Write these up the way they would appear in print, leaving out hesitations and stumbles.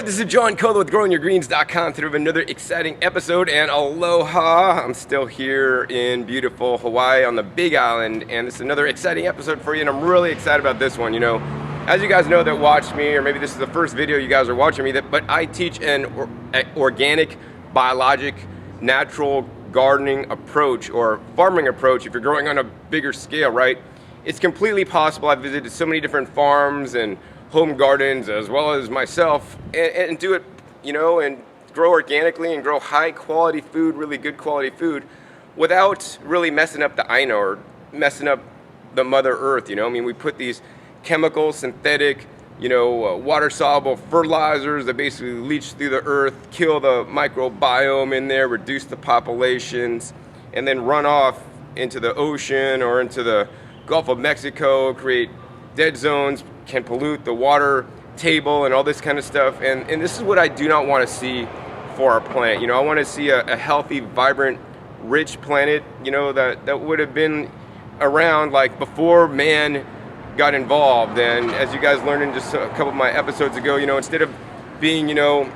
This is John Kohler with GrowingYourGreens.com today with another exciting episode, and aloha. I'm still here in beautiful Hawaii on the Big Island, and this is another exciting episode for you, and I'm really excited about this one. You know, as you guys know that watch me, or maybe this is the first video you guys are watching me, but I teach an organic, biologic, natural gardening approach, or farming approach if you're growing on a bigger scale, right? It's completely possible. I've visited so many different farms and home gardens as well as myself, and do it, you know, and grow organically and grow high quality food, really good quality food, without really messing up the Aina or messing up the Mother Earth. You know, I mean, we put these chemical, synthetic, you know, water soluble fertilizers that basically leach through the earth, kill the microbiome in there, reduce the populations, and then run off into the ocean or into the Gulf of Mexico, create dead zones, can pollute the water table and all this kind of stuff. And this is what I do not want to see for our planet. You know, I want to see a healthy, vibrant, rich planet, you know, that would have been around like before man got involved. And as you guys learned in just a couple of my episodes ago, you know, instead of being, you know,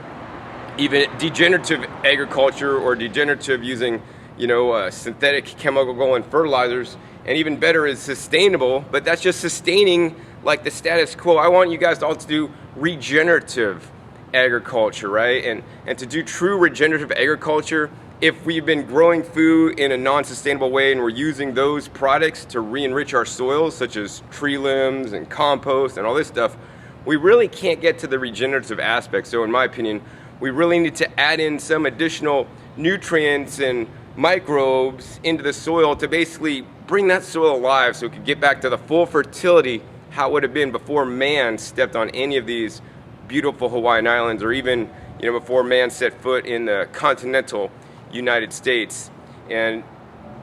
even degenerative agriculture or degenerative using, you know, synthetic chemical and fertilizers, and even better is sustainable, but that's just sustaining like the status quo. I want you guys to also do regenerative agriculture, right? And to do true regenerative agriculture, if we've been growing food in a non-sustainable way and we're using those products to re-enrich our soils, such as tree limbs and compost and all this stuff, we really can't get to the regenerative aspect. So in my opinion, we really need to add in some additional nutrients and microbes into the soil to basically bring that soil alive so it could get back to the full fertility how it would have been before man stepped on any of these beautiful Hawaiian Islands, or even, you know, before man set foot in the continental United States. And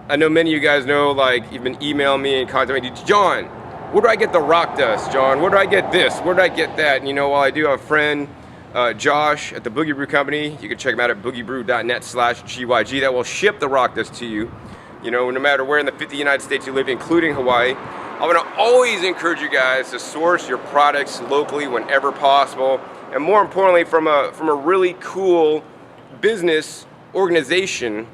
I know many of you guys know, like, you've been emailing me and contacting me, John, where do I get the rock dust, John? Where do I get this? Where do I get that? And you know, while I do have a friend, Josh at the Boogie Brew Company, you can check him out at boogiebrew.net/GYG, that will ship the rock dust to you, you know, no matter where in the 50 United States you live, including Hawaii. I want to always encourage you guys to source your products locally whenever possible, and more importantly, from a really cool business organization,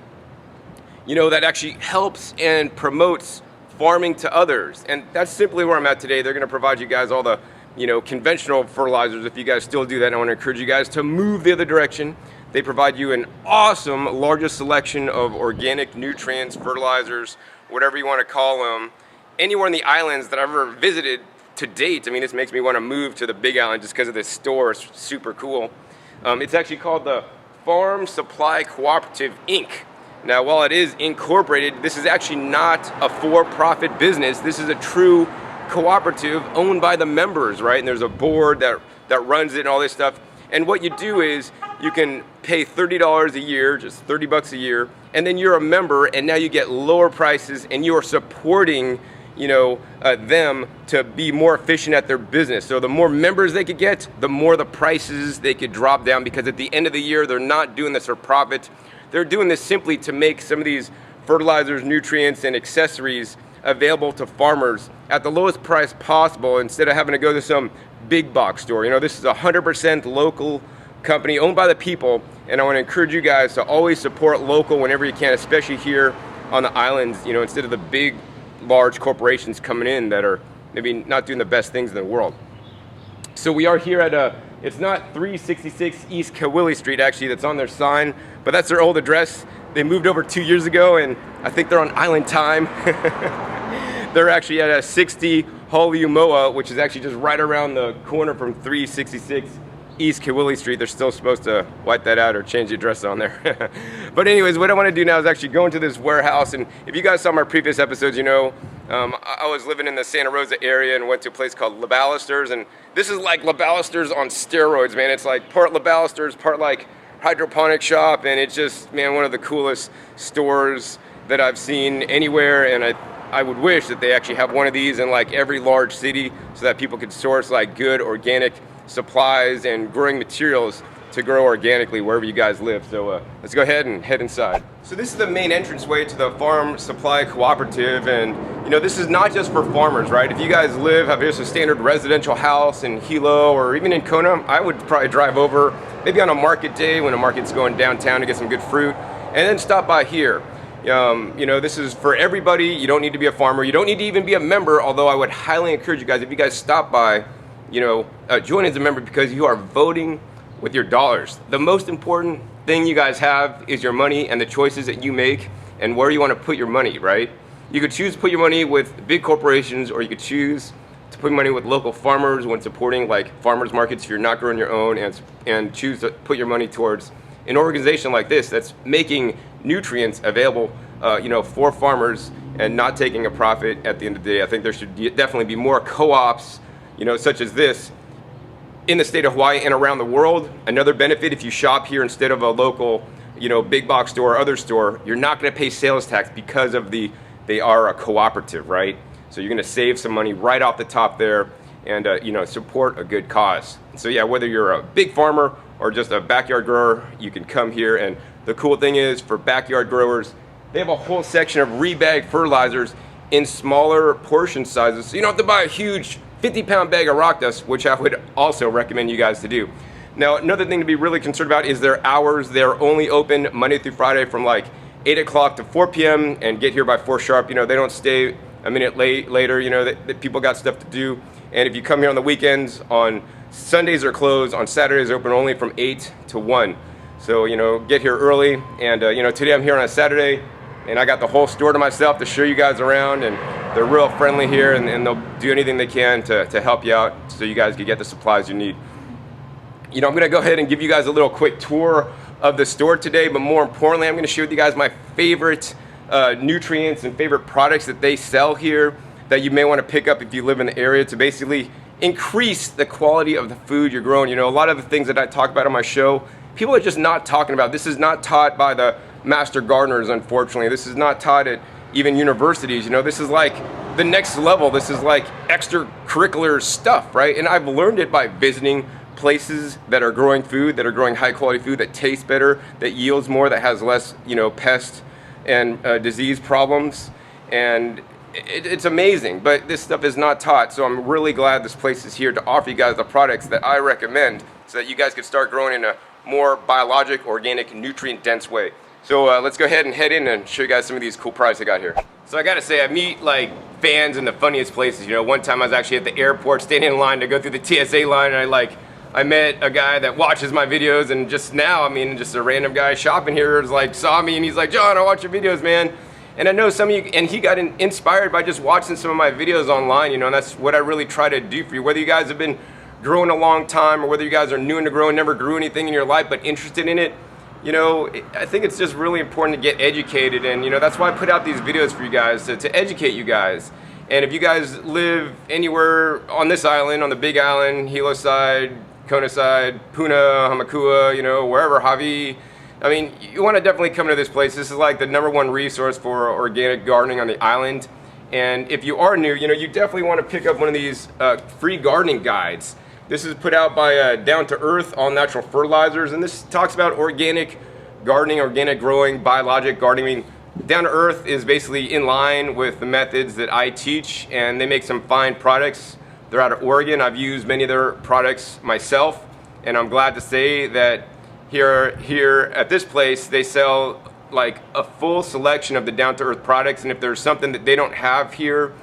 you know, that actually helps and promotes farming to others. And that's simply where I'm at today. They're going to provide you guys all the, you know, conventional fertilizers. If you guys still do that, I want to encourage you guys to move the other direction. They provide you an awesome, largest selection of organic nutrients, fertilizers, whatever you want to call them, anywhere in the islands that I've ever visited to date. I mean, this makes me want to move to the Big Island just because of this store. It's super cool. It's actually called the Farm Supply Cooperative, Inc. Now, while it is incorporated, this is actually not a for-profit business. This is a true cooperative owned by the members, right? And there's a board that runs it and all this stuff. And what you do is you can pay $30 a year, just 30 bucks a year, and then you're a member, and now you get lower prices, and you are supporting, you know, them to be more efficient at their business. So the more members they could get, the more the prices they could drop down, because at the end of the year, they're not doing this for profit. They're doing this simply to make some of these fertilizers, nutrients, and accessories available to farmers at the lowest price possible, instead of having to go to some big box store. You know, this is 100% local company owned by the people, and I want to encourage you guys to always support local whenever you can, especially here on the islands, you know, instead of the big, large corporations coming in that are maybe not doing the best things in the world. So we are here at it's not 366 East Kawili Street, actually, that's on their sign, but that's their old address. They moved over 2 years ago, and I think they're on island time. They're actually at a 60 Haliumoa, which is actually just right around the corner from 366 East Kawili Street. They're still supposed to wipe that out or change the address on there. But anyways, what I want to do now is actually go into this warehouse. And if you guys saw my previous episodes, you know, I was living in the Santa Rosa area and went to a place called LaBallesters. And this is like LaBallesters on steroids, man. It's like part LaBallesters, part like hydroponic shop. And it's just, man, one of the coolest stores that I've seen anywhere. And I would wish that they actually have one of these in like every large city, so that people could source like good organic supplies and growing materials to grow organically wherever you guys live. So let's go ahead and head inside. So this is the main entranceway to the Farm Supply Cooperative, and you know, this is not just for farmers, right? If you guys have just a standard residential house in Hilo or even in Kona, I would probably drive over maybe on a market day when a market's going downtown to get some good fruit, and then stop by here. You know, this is for everybody. You don't need to be a farmer. You don't need to even be a member, although I would highly encourage you guys, if you guys stop by, you know, join as a member, because you are voting with your dollars. The most important thing you guys have is your money and the choices that you make and where you want to put your money, right? You could choose to put your money with big corporations, or you could choose to put money with local farmers when supporting like farmers markets if you're not growing your own, and choose to put your money towards an organization like this that's making nutrients available, you know, for farmers and not taking a profit at the end of the day. I think there should definitely be more co-ops, you know, such as this in the state of Hawaii and around the world. Another benefit, if you shop here instead of a local, you know, big box store or other store, you're not going to pay sales tax because of they are a cooperative, right? So you're going to save some money right off the top there, and you know, support a good cause. So yeah, whether you're a big farmer or just a backyard grower, you can come here. And the cool thing is, for backyard growers, they have a whole section of rebagged fertilizers in smaller portion sizes, so you don't have to buy a huge 50-pound bag of rock dust, which I would also recommend you guys to do. Now, another thing to be really concerned about is their hours. They're only open Monday through Friday from like 8 o'clock to 4 p.m. and get here by 4 sharp. You know, they don't stay a minute later. You know, that people got stuff to do. And if you come here on the weekends, on Sundays are closed, on Saturdays open only from 8 to 1. So, you know, get here early. And, you know, today I'm here on a Saturday, and I got the whole store to myself to show you guys around, and they're real friendly here, and they'll do anything they can to help you out so you guys can get the supplies you need. You know, I'm gonna go ahead and give you guys a little quick tour of the store today, but more importantly, I'm gonna share with you guys my favorite nutrients and favorite products that they sell here that you may wanna pick up if you live in the area to basically increase the quality of the food you're growing. You know, a lot of the things that I talk about on my show, people are just not talking about. This is not taught by the master gardeners, unfortunately. This is not taught at even universities. You know, this is like the next level. This is like extracurricular stuff, right? And I've learned it by visiting places that are growing food, that are growing high quality food, that tastes better, that yields more, that has less, you know, pest and disease problems. And it's amazing, but this stuff is not taught. So I'm really glad this place is here to offer you guys the products that I recommend so that you guys could start growing in a more biologic, organic, nutrient dense way. So let's go ahead and head in and show you guys some of these cool products I got here. So I gotta say, I meet like fans in the funniest places. You know, one time I was actually at the airport standing in line to go through the TSA line, and I met a guy that watches my videos, and just now, I mean, just a random guy shopping here is like, saw me, and he's like, John, I watch your videos, man. And I know some of you, and he got inspired by just watching some of my videos online, you know, and that's what I really try to do for you. Whether you guys have been growing a long time, or whether you guys are new into growing, never grew anything in your life, but interested in it, you know, I think it's just really important to get educated, and you know, that's why I put out these videos for you guys, to educate you guys. And if you guys live anywhere on this island, on the Big Island, Hilo side, Kona side, Puna, Hamakua, you know, wherever, Hawaii, I mean, you want to definitely come to this place. This is like the #1 resource for organic gardening on the island. And if you are new, you know, you definitely want to pick up one of these free gardening guides. This is put out by Down to Earth, All Natural Fertilizers, and this talks about organic gardening, organic growing, biologic gardening. Down to Earth is basically in line with the methods that I teach, and they make some fine products. They're out of Oregon. I've used many of their products myself, and I'm glad to say that here at this place, they sell like a full selection of the Down to Earth products, and if there's something that they don't have here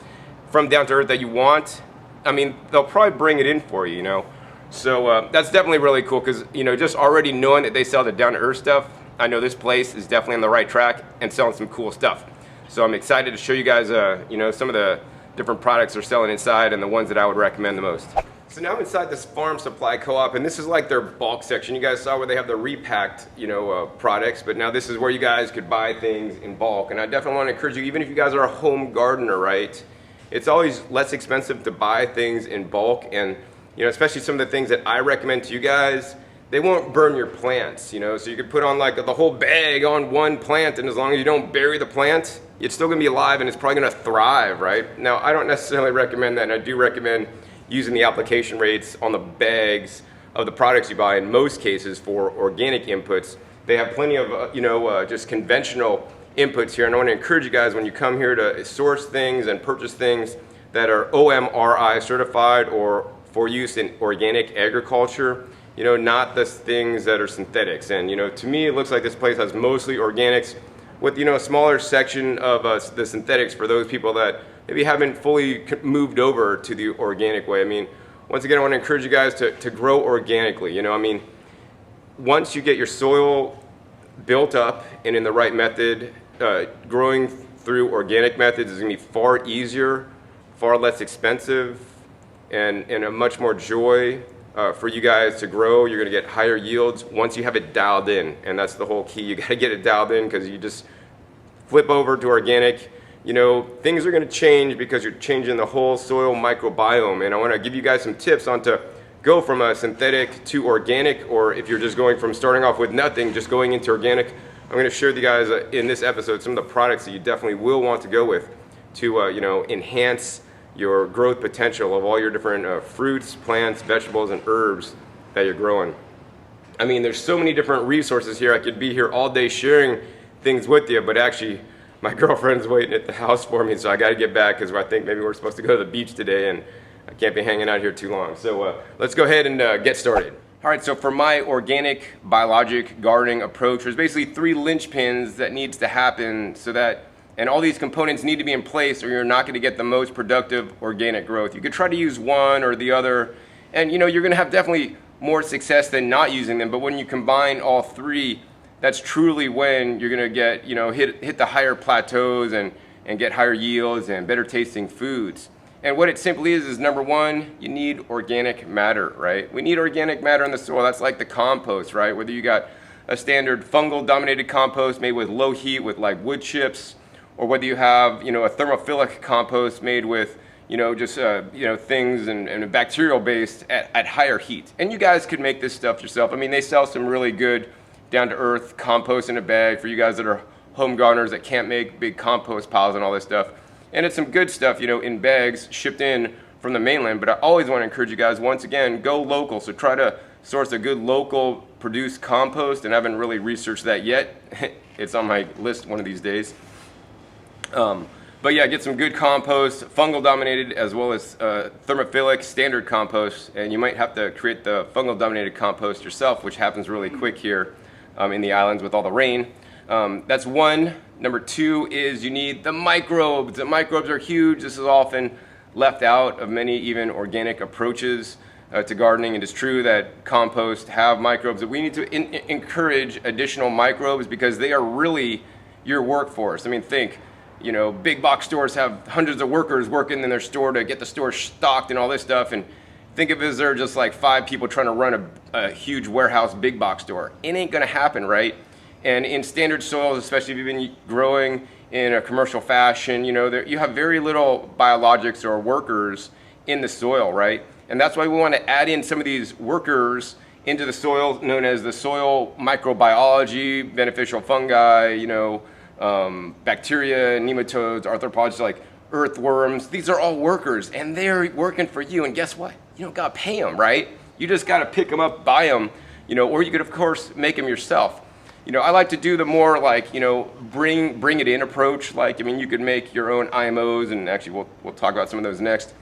from Down to Earth that you want, I mean, they'll probably bring it in for you, you know. So that's definitely really cool, because, you know, just already knowing that they sell the Down to Earth stuff, I know this place is definitely on the right track and selling some cool stuff. So I'm excited to show you guys, you know, some of the different products they're selling inside and the ones that I would recommend the most. So now I'm inside this Farm Supply Co-op, and this is like their bulk section. You guys saw where they have the repacked, you know, products, but now this is where you guys could buy things in bulk. And I definitely want to encourage you, even if you guys are a home gardener, right? It's always less expensive to buy things in bulk, and you know, especially some of the things that I recommend to you guys, they won't burn your plants, you know. So you could put on like the whole bag on one plant, and as long as you don't bury the plant, it's still gonna be alive and it's probably gonna thrive, right? Now, I don't necessarily recommend that, and I do recommend using the application rates on the bags of the products you buy in most cases for organic inputs. They have plenty of just conventional inputs here, and I want to encourage you guys when you come here to source things and purchase things that are OMRI certified or for use in organic agriculture, not the things that are synthetics. And to me it looks like this place has mostly organics with a smaller section of the synthetics for those people that maybe haven't fully moved over to the organic way. I mean, once again, I want to encourage you guys to grow organically. Once you get your soil built up and in the right method, growing through organic methods is going to be far easier, far less expensive, and a much more joy for you guys to grow. You're going to get higher yields once you have it dialed in, and that's the whole key. You got to get it dialed in, because you just flip over to organic, things are going to change because you're changing the whole soil microbiome. And I want to give you guys some tips on to go from a synthetic to organic, or if you're just going from starting off with nothing, just going into organic. I'm going to share with you guys in this episode some of the products that you definitely will want to go with to enhance your growth potential of all your different fruits, plants, vegetables, and herbs that you're growing. I mean, there's so many different resources here. I could be here all day sharing things with you, but actually my girlfriend's waiting at the house for me, so I got to get back, because I think maybe we're supposed to go to the beach today, and I can't be hanging out here too long. So let's go ahead and get started. All right, so for my organic biologic gardening approach, there's basically 3 linchpins that needs to happen and all these components need to be in place, or you're not going to get the most productive organic growth. You could try to use one or the other, and you're going to have definitely more success than not using them. But when you combine all 3, that's truly when you're going to get hit the higher plateaus and get higher yields and better tasting foods. And what it simply is number 1, you need organic matter, right? We need organic matter in the soil. That's like the compost, right? Whether you got a standard fungal dominated compost made with low heat with like wood chips, or whether you have a thermophilic compost made with things and bacterial based at higher heat. And you guys could make this stuff yourself. I mean, they sell some really good down to earth compost in a bag for you guys that are home gardeners that can't make big compost piles and all this stuff. And it's some good stuff, in bags shipped in from the mainland. But I always want to encourage you guys, once again, go local. So try to source a good local produced compost, and I haven't really researched that yet. It's on my list one of these days. But yeah, get some good compost, fungal dominated as well as thermophilic standard compost, and you might have to create the fungal dominated compost yourself, which happens really quick here in the islands with all the rain. That's 1. Number 2 is you need the microbes. The microbes are huge. This is often left out of many even organic approaches to gardening. It is true that compost have microbes, but we need to encourage additional microbes, because they are really your workforce. I mean, think, big box stores have hundreds of workers working in their store to get the store stocked and all this stuff, and think of it as they're just like 5 people trying to run a huge warehouse big box store. It ain't gonna happen, right? And in standard soils, especially if you've been growing in a commercial fashion, you have very little biologics or workers in the soil, right? And that's why we want to add in some of these workers into the soil, known as the soil microbiology, beneficial fungi, bacteria, nematodes, arthropods, like earthworms. These are all workers, and they're working for you. And guess what? You don't got to pay them, right? You just got to pick them up, buy them, or you could, of course, make them yourself. I like to do the more like, bring it in approach. Like, you could make your own IMOs, and actually we'll talk about some of those next.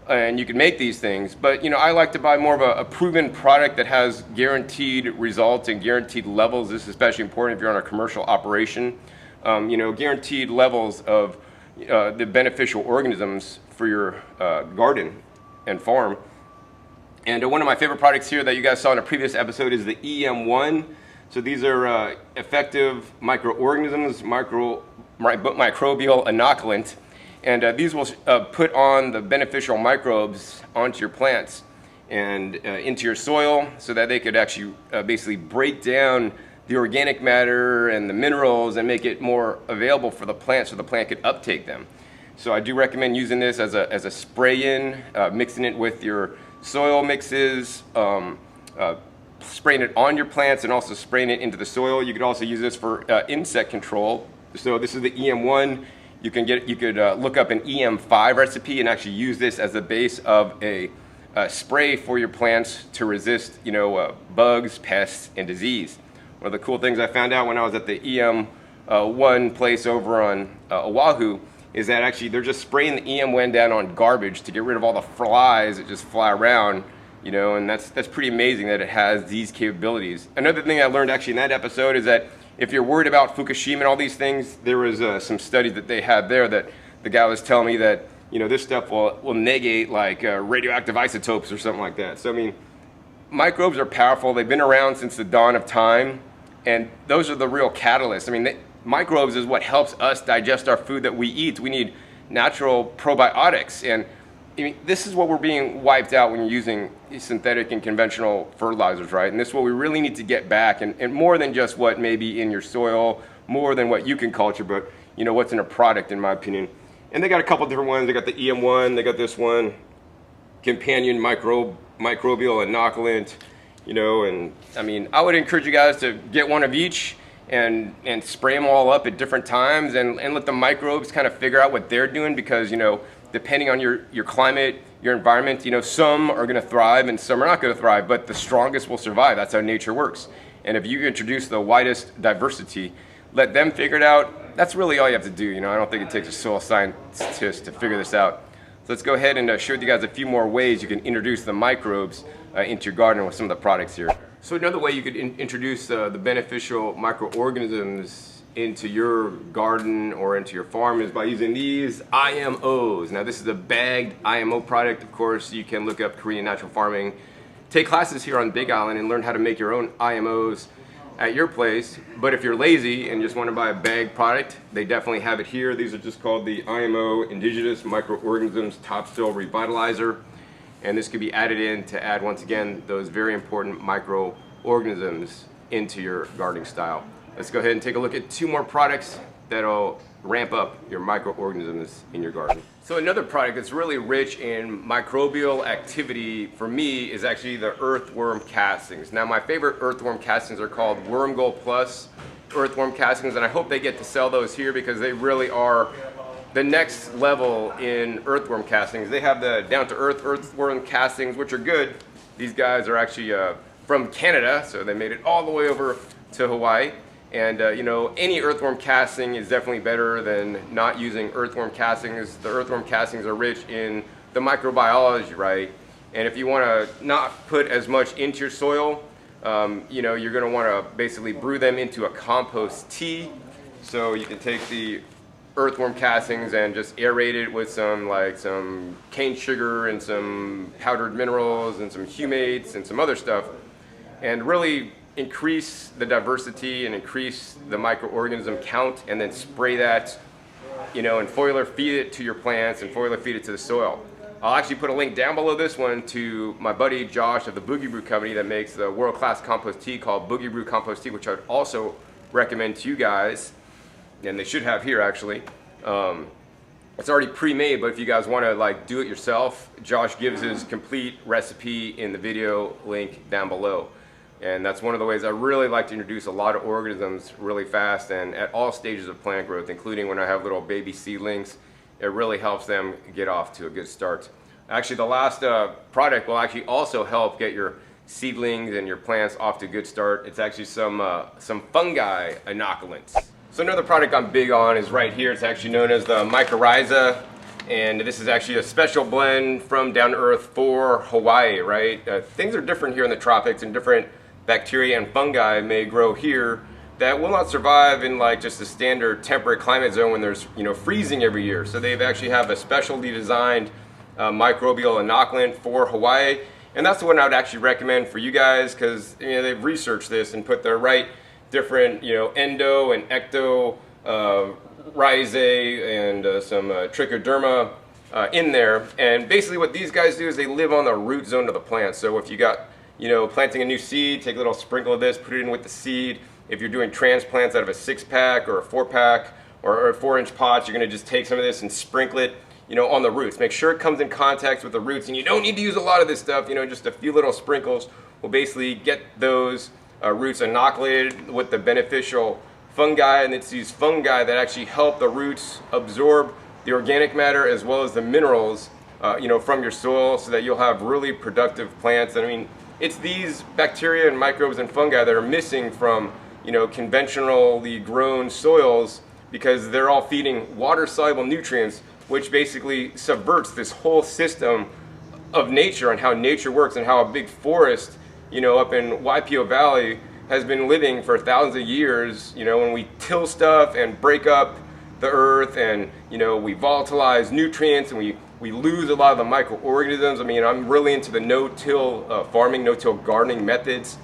And you can make these things, but I like to buy more of a proven product that has guaranteed results and guaranteed levels. This is especially important if you're on a commercial operation. Guaranteed levels of the beneficial organisms for your garden and farm. And one of my favorite products here that you guys saw in a previous episode is the EM1. So these are effective microorganisms, microbial inoculant, and these will put on the beneficial microbes onto your plants and into your soil, so that they could actually basically break down the organic matter and the minerals and make it more available for the plant, so the plant could uptake them. So I do recommend using this as a spray-in, mixing it with your soil mixes, spraying it on your plants, and also spraying it into the soil. You could also use this for insect control. So this is the EM1. You could look up an EM5 recipe and actually use this as the base of a spray for your plants to resist, bugs, pests, and disease. One of the cool things I found out when I was at the EM1 place over on Oahu is that actually they're just spraying the EM1 down on garbage to get rid of all the flies that just fly around, and that's pretty amazing that it has these capabilities. Another thing I learned actually in that episode is that if you're worried about Fukushima and all these things, there was some studies that they had there that the guy was telling me that this stuff will negate like radioactive isotopes or something like that. So I mean, microbes are powerful. They've been around since the dawn of time, and those are the real catalysts. I mean, microbes is what helps us digest our food that we eat. We need natural probiotics, and I mean, this is what we're being wiped out when you're using synthetic and conventional fertilizers, right? And this is what we really need to get back, and more than just what may be in your soil, more than what you can culture, but what's in a product, in my opinion. And they got a couple different ones. They got the EM1, they got this one, companion microbial inoculant, and I mean, I would encourage you guys to get one of each and spray them all up at different times and let the microbes kind of figure out what they're doing, because depending on your climate, your environment, some are going to thrive and some are not going to thrive, but the strongest will survive. That's how nature works. And if you introduce the widest diversity, let them figure it out. That's really all you have to do. I don't think it takes a soil scientist to figure this out. So let's go ahead and show you guys a few more ways you can introduce the microbes into your garden with some of the products here. So another way you could introduce the beneficial microorganisms into your garden or into your farm is by using these IMOs. Now this is a bagged IMO product. Of course, you can look up Korean Natural Farming, take classes here on Big Island and learn how to make your own IMOs at your place. But if you're lazy and just want to buy a bagged product, they definitely have it here. These are just called the IMO Indigenous Microorganisms Topsoil Revitalizer, and this could be added in to add, once again, those very important microorganisms into your gardening style. Let's go ahead and take a look at two more products that'll ramp up your microorganisms in your garden. So another product that's really rich in microbial activity for me is actually the earthworm castings. Now my favorite earthworm castings are called Worm Gold Plus earthworm castings, and I hope they get to sell those here because they really are the next level in earthworm castings. They have the down-to-earth earthworm castings, which are good. These guys are actually from Canada, so they made it all the way over to Hawaii. And any earthworm casting is definitely better than not using earthworm castings. The earthworm castings are rich in the microbiology, right? And if you want to not put as much into your soil, you're going to want to basically brew them into a compost tea. So you can take the earthworm castings and just aerate it with some cane sugar and some powdered minerals and some humates and some other stuff, and really increase the diversity and increase the microorganism count, and then spray that, and foliar feed it to your plants and foliar feed it to the soil. I'll actually put a link down below this one to my buddy Josh of the Boogie Brew company that makes the world-class compost tea called Boogie Brew Compost Tea, which I would also recommend to you guys, and they should have here actually. It's already pre-made, but if you guys want to do it yourself, Josh gives his complete recipe in the video link down below. And that's one of the ways I really like to introduce a lot of organisms really fast and at all stages of plant growth, including when I have little baby seedlings. It really helps them get off to a good start. Actually, the last product will actually also help get your seedlings and your plants off to a good start. It's actually some fungi inoculants. So another product I'm big on is right here. It's actually known as the Mycorrhiza, and this is actually a special blend from Down to Earth for Hawaii, right? Things are different here in the tropics, and different bacteria and fungi may grow here that will not survive in just a standard temperate climate zone when there's freezing every year. So they've actually have a specially designed microbial inoculant for Hawaii, and that's the one I would actually recommend for you guys, because they've researched this and put the right different endo and ecto rhizae and some trichoderma in there. And basically what these guys do is they live on the root zone of the plant. So if you got planting a new seed, take a little sprinkle of this, put it in with the seed. If you're doing transplants out of a 6-pack or a 4-pack or 4-inch pots, you're going to just take some of this and sprinkle it on the roots. Make sure it comes in contact with the roots, and you don't need to use a lot of this stuff. Just a few little sprinkles will basically get those roots inoculated with the beneficial fungi, and it's these fungi that actually help the roots absorb the organic matter as well as the minerals from your soil so that you'll have really productive plants. I mean, it's these bacteria and microbes and fungi that are missing from, conventionally grown soils because they're all feeding water-soluble nutrients, which basically subverts this whole system of nature and how nature works and how a big forest, up in YPO Valley has been living for thousands of years, when we till stuff and break up the earth and, we volatilize nutrients and we lose a lot of the microorganisms. I mean, I'm really into the no-till farming, no-till gardening methods.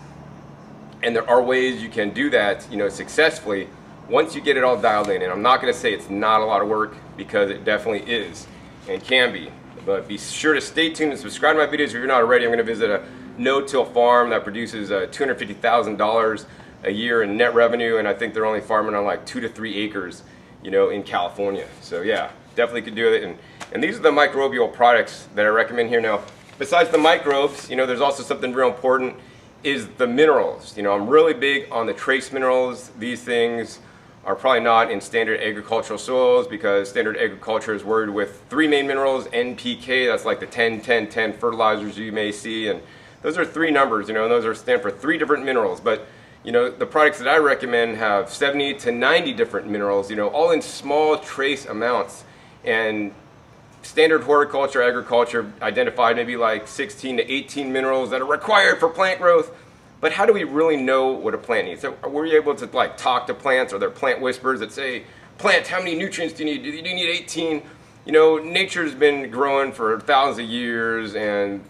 And there are ways you can do that, successfully once you get it all dialed in. And I'm not going to say it's not a lot of work, because it definitely is and can be. But be sure to stay tuned and subscribe to my videos if you're not already. I'm going to visit a no-till farm that produces $250,000 a year in net revenue, and I think they're only farming on like 2 to 3 acres, in California. So yeah, definitely could do it. And these are the microbial products that I recommend here. Now, besides the microbes, there's also something real important, is the minerals. I'm really big on the trace minerals. These things are probably not in standard agricultural soils, because standard agriculture is worded with 3 main minerals, NPK, that's like the 10-10-10 fertilizers you may see, and those are 3 numbers, and those stand for 3 different minerals. But the products that I recommend have 70 to 90 different minerals, all in small trace amounts. And standard horticulture, agriculture identified maybe like 16 to 18 minerals that are required for plant growth. But how do we really know what a plant needs? So were you able to talk to plants? Are there plant whispers that say, plant, how many nutrients do you need? Do you need 18? Nature's been growing for thousands of years, and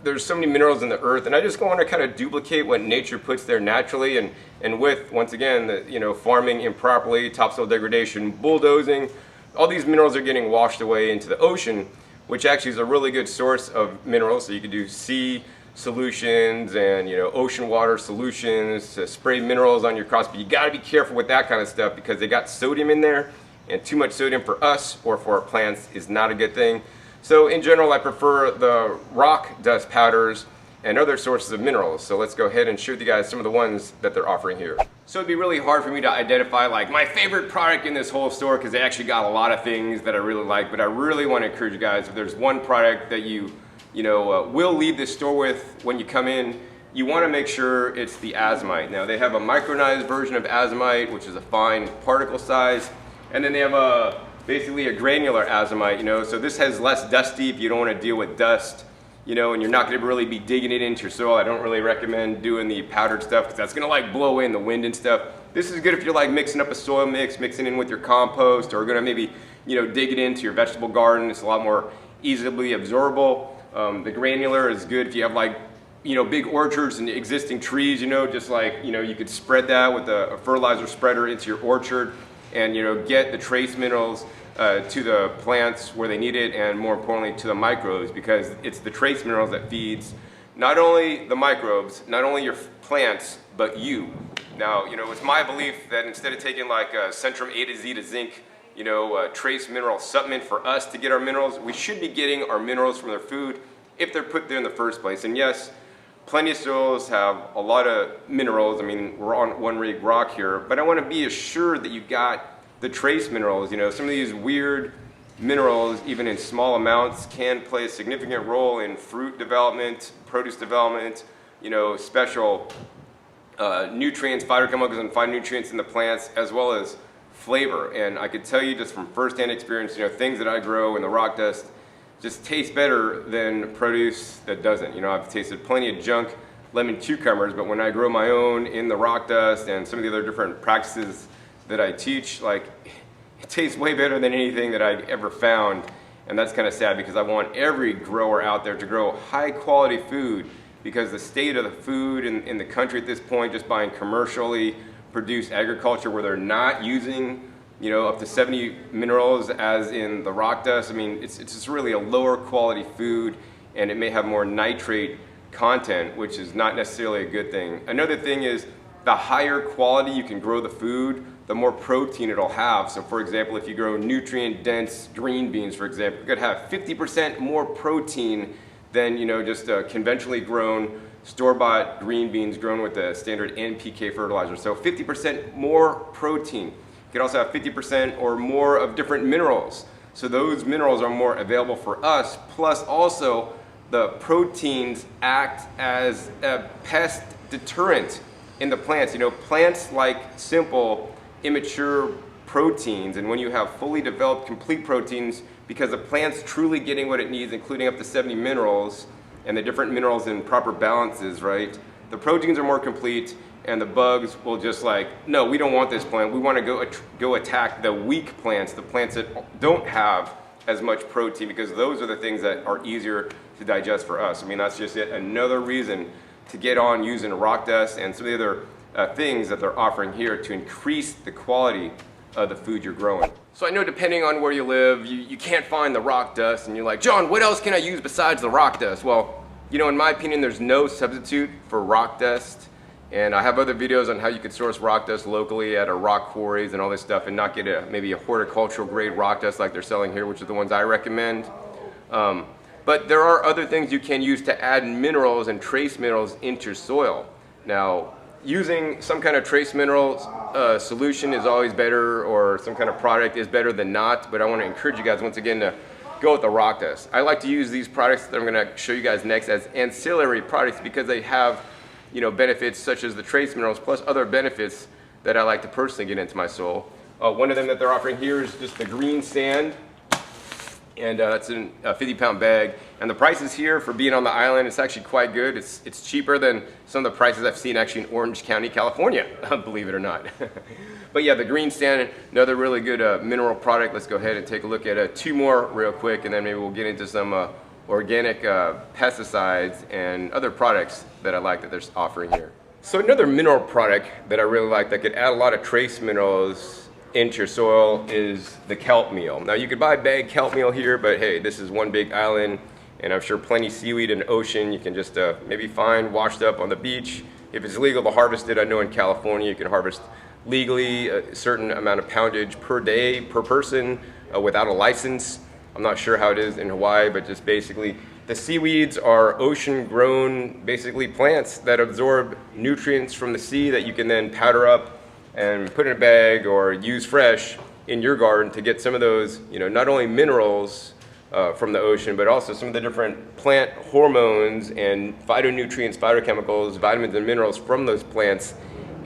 there's so many minerals in the earth, and I just want to kind of duplicate what nature puts there naturally, and with, once again, farming improperly, topsoil degradation, bulldozing, all these minerals are getting washed away into the ocean, which actually is a really good source of minerals. So you can do sea solutions and ocean water solutions to spray minerals on your crops, but you got to be careful with that kind of stuff, because they got sodium in there, and too much sodium for us or for our plants is not a good thing. So in general, I prefer the rock dust powders and other sources of minerals. So let's go ahead and show you guys some of the ones that they're offering here. So it'd be really hard for me to identify my favorite product in this whole store, because they actually got a lot of things that I really like. But I really want to encourage you guys, if there's one product that you will leave this store with when you come in, you want to make sure it's the azomite. Now, they have a micronized version of azomite, which is a fine particle size, and then they have basically a granular azomite, so this has less dusty if you don't want to deal with dust, and you're not going to really be digging it into your soil. I don't really recommend doing the powdered stuff, because that's going to blow away in the wind and stuff. This is good if you're mixing up a soil mix, mixing in with your compost, or going to maybe, dig it into your vegetable garden. It's a lot more easily absorbable. The granular is good if you have big orchards and existing trees, just you could spread that with a fertilizer spreader into your orchard, and get the trace minerals to the plants where they need it, and more importantly to the microbes, because it's the trace minerals that feeds not only the microbes, not only your plants, but you. Now, it's my belief that instead of taking Centrum A to Z to zinc, trace mineral supplement for us to get our minerals, we should be getting our minerals from their food if they're put there in the first place. And yes, plenty of soils have a lot of minerals. I mean, we're on One Rig Rock here, but I want to be assured that you got the trace minerals. Some of these weird minerals, even in small amounts, can play a significant role in fruit development, produce development, special nutrients, phytochemicals and phytonutrients in the plants, as well as flavor. And I could tell you just from firsthand experience, things that I grow in the rock dust just taste better than produce that doesn't. I've tasted plenty of junk lemon cucumbers, but when I grow my own in the rock dust and some of the other different practices that I teach, it tastes way better than anything that I ever found. And that's kind of sad, because I want every grower out there to grow high quality food, because the state of the food in the country at this point, just buying commercially produced agriculture where they're not using up to 70 minerals as in the rock dust, I mean, it's just really a lower quality food, and it may have more nitrate content, which is not necessarily a good thing. Another thing is, the higher quality you can grow the food, the more protein it'll have. So for example, if you grow nutrient-dense green beans, for example, you could have 50% more protein than just conventionally grown store-bought green beans grown with a standard NPK fertilizer. So 50% more protein. You can also have 50% or more of different minerals. So those minerals are more available for us. Plus also the proteins act as a pest deterrent in the plants. You know, plants like simple, immature proteins, and when you have fully developed, complete proteins, because the plant's truly getting what it needs, including up to 70 minerals, and the different minerals in proper balances, right? The proteins are more complete, and the bugs will just like, no, we don't want this plant. We want to go attack the weak plants, the plants that don't have as much protein, because those are the things that are easier to digest for us. I mean, that's just yet another reason to get on using rock dust and some of the other things that they're offering here to increase the quality of the food you're growing. So I know depending on where you live, you can't find the rock dust, and you're like, John, what else can I use besides the rock dust? Well, you know, in my opinion, there's no substitute for rock dust. And I have other videos on how you could source rock dust locally at rock quarries and all this stuff, and not get maybe a horticultural grade rock dust like they're selling here, which are the ones I recommend. But there are other things you can use to add minerals and trace minerals into your soil. Now, using some kind of trace minerals solution is always better, or some kind of product is better than not, but I want to encourage you guys once again to go with the rock dust. I like to use these products that I'm going to show you guys next as ancillary products, because they have, you know, benefits such as the trace minerals plus other benefits that I like to personally get into my soil. One of them that they're offering here is just the green sand, and it's in a 50-pound bag. And the prices here for being on the island, it's actually quite good. It's cheaper than some of the prices I've seen actually in Orange County, California, believe it or not. But yeah, the green sand, another really good mineral product. Let's go ahead and take a look at two more real quick, and then maybe we'll get into some organic pesticides and other products that I like that they're offering here. So another mineral product that I really like that could add a lot of trace minerals into your soil is the kelp meal. Now you could buy bagged kelp meal here, but hey, this is one big island, and I'm sure plenty seaweed in the ocean you can just maybe find washed up on the beach. If it's legal to harvest it, I know in California you can harvest legally a certain amount of poundage per day per person without a license. I'm not sure how it is in Hawaii, but just basically the seaweeds are ocean grown basically plants that absorb nutrients from the sea that you can then powder up and put in a bag or use fresh in your garden to get some of those, you know, not only minerals from the ocean, but also some of the different plant hormones and phytonutrients, phytochemicals, vitamins and minerals from those plants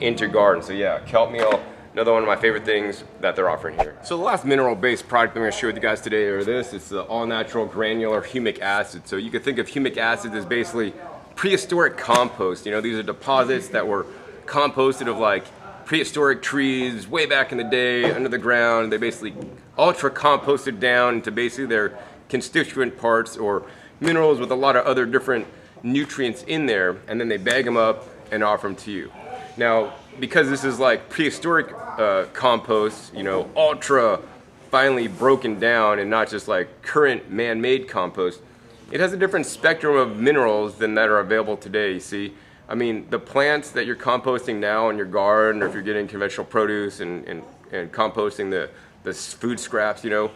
into your garden. So yeah, kelp meal, another one of my favorite things that they're offering here. So the last mineral-based product I'm going to share with you guys today are this. It's the all-natural granular humic acid. So you could think of humic acid as basically prehistoric compost. You know, these are deposits that were composted of like prehistoric trees way back in the day under the ground. They basically ultra composted down into basically their constituent parts or minerals with a lot of other different nutrients in there, and then they bag them up and offer them to you. Now, because this is like prehistoric compost, you know, ultra finely broken down and not just like current man-made compost, it has a different spectrum of minerals than that are available today, you see. I mean, the plants that you're composting now in your garden, or if you're getting conventional produce and composting the food scraps, you know,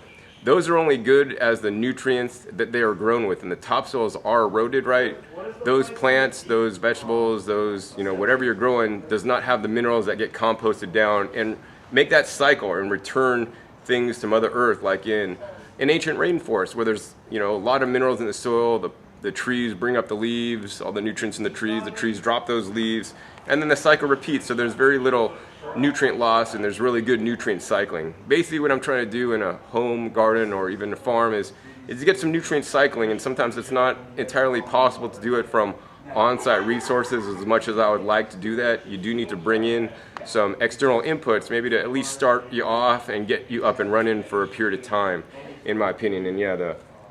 those are only good as the nutrients that they are grown with, and the topsoils are eroded, right? Those plants, those vegetables, those, you know, whatever you're growing does not have the minerals that get composted down and make that cycle and return things to Mother Earth, like in ancient rainforests where there's, you know, a lot of minerals in the soil. The trees bring up the leaves, all the nutrients in the trees drop those leaves, and then the cycle repeats. So there's very little nutrient loss, and there's really good nutrient cycling. Basically what I'm trying to do in a home garden or even a farm is to get some nutrient cycling, and sometimes it's not entirely possible to do it from on-site resources as much as I would like to do that. You do need to bring in some external inputs, maybe to at least start you off and get you up and running for a period of time, in my opinion. And yeah,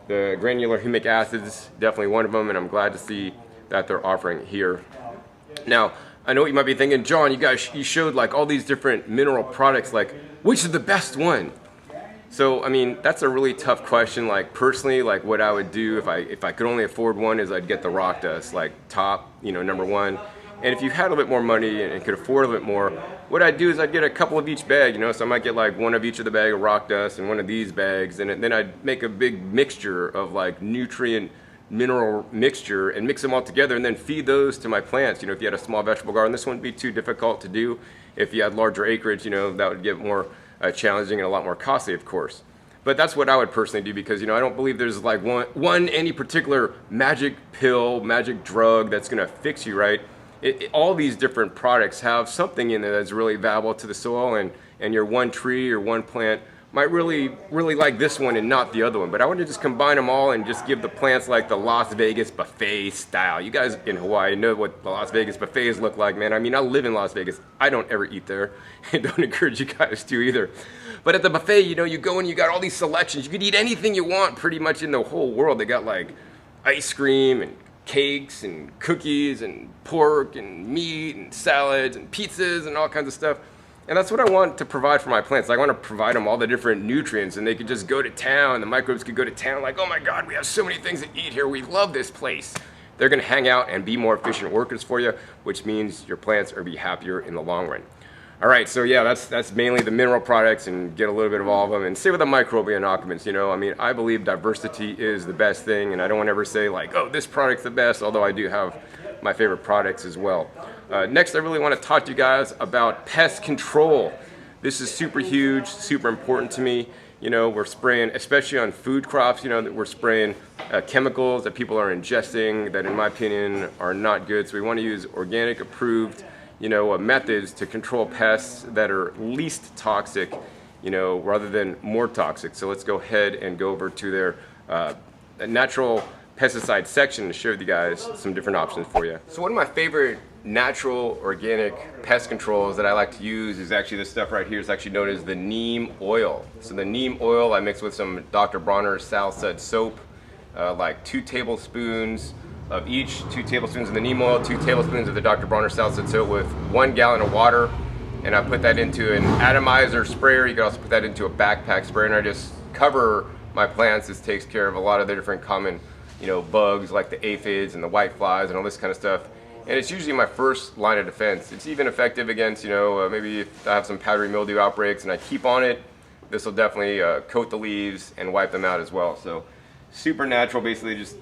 the granular humic acid is definitely one of them, and I'm glad to see that they're offering here. Now, I know what you might be thinking, John, you showed like all these different mineral products, like which is the best one? So, I mean, that's a really tough question. Like personally, like what I would do if I could only afford one is I'd get the rock dust, like top, you know, number one. And if you had a little bit more money and could afford a little bit more, what I'd do is I'd get a couple of each bag, you know, so I might get like one of each of the bag of rock dust and one of these bags, and then I'd make a big mixture of like nutrient mineral mixture and mix them all together and then feed those to my plants. You know, if you had a small vegetable garden, this wouldn't be too difficult to do. If you had larger acreage, you know, that would get more challenging and a lot more costly, of course. But that's what I would personally do, because, you know, I don't believe there's like any particular magic pill, magic drug that's going to fix you, right? All these different products have something in there that's really valuable to the soil, and your one tree or one plant might really like this one and not the other one. But I want to just combine them all and just give the plants like the Las Vegas buffet style. You guys in Hawaii know what the Las Vegas buffets look like, man. I mean, I live in Las Vegas. I don't ever eat there, and don't encourage you guys to either. But at the buffet, you know, you go and you got all these selections. You could eat anything you want pretty much in the whole world. They got like ice cream and cakes and cookies and pork and meat and salads and pizzas and all kinds of stuff. And that's what I want to provide for my plants. I want to provide them all the different nutrients, and they could just go to town. The microbes could go to town like, oh my God, we have so many things to eat here. We love this place. They're going to hang out and be more efficient workers for you, which means your plants are be happier in the long run. All right, so yeah, that's mainly the mineral products, and get a little bit of all of them. And same with the microbial inoculants, you know. I mean, I believe diversity is the best thing, and I don't want to ever say like, oh, this product's the best, although I do have my favorite products as well. Next, I really want to talk to you guys about pest control. This is super huge, super important to me. You know, we're spraying, especially on food crops, you know, that we're spraying chemicals that people are ingesting that, in my opinion, are not good. So we want to use organic approved, you know, methods to control pests that are least toxic, you know, rather than more toxic. So let's go ahead and go over to their natural pesticide section to share with you guys some different options for you. So one of my favorite natural organic pest controls that I like to use is actually this stuff right here. It's actually known as the neem oil. So the neem oil I mix with some Dr. Bronner Sal Sud soap, like 2 tablespoons of each, 2 tablespoons of the neem oil, 2 tablespoons of the Dr. Bronner Sal Sud soap with 1 gallon of water, and I put that into an atomizer sprayer. You can also put that into a backpack sprayer, and I just cover my plants. This takes care of a lot of the different common, you know, bugs like the aphids and the whiteflies and all this kind of stuff. And it's usually my first line of defense. It's even effective against, you know, maybe if I have some powdery mildew outbreaks and I keep on it, this will definitely coat the leaves and wipe them out as well. So super natural, basically just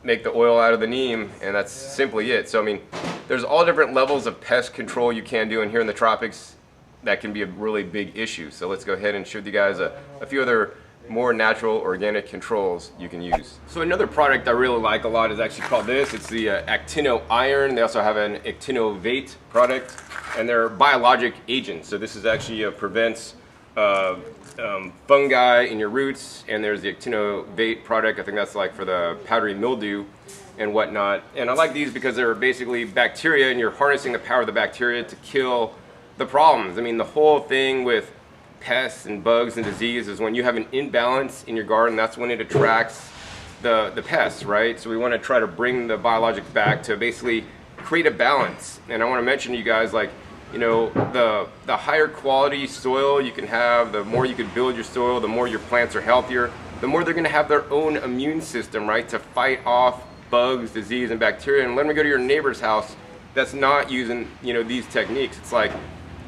make the oil out of the neem, and that's simply it. So I mean, there's all different levels of pest control you can do, and here in the tropics, that can be a really big issue. So let's go ahead and show you guys a few other more natural organic controls you can use. So another product I really like a lot is actually called this. It's the Actino Iron. They also have an Actinovate product, and they're biologic agents. So this is actually prevents fungi in your roots, and there's the Actinovate product. I think that's like for the powdery mildew and whatnot. And I like these because they're basically bacteria, and you're harnessing the power of the bacteria to kill the problems. I mean, the whole thing with pests and bugs and disease is when you have an imbalance in your garden, that's when it attracts the pests, right? So we want to try to bring the biologics back to basically create a balance. And I want to mention to you guys, like, you know, the higher quality soil you can have, the more you can build your soil, the more your plants are healthier, the more they're going to have their own immune system, right, to fight off bugs, disease, and bacteria. And let me go to your neighbor's house that's not using, you know, these techniques. It's like,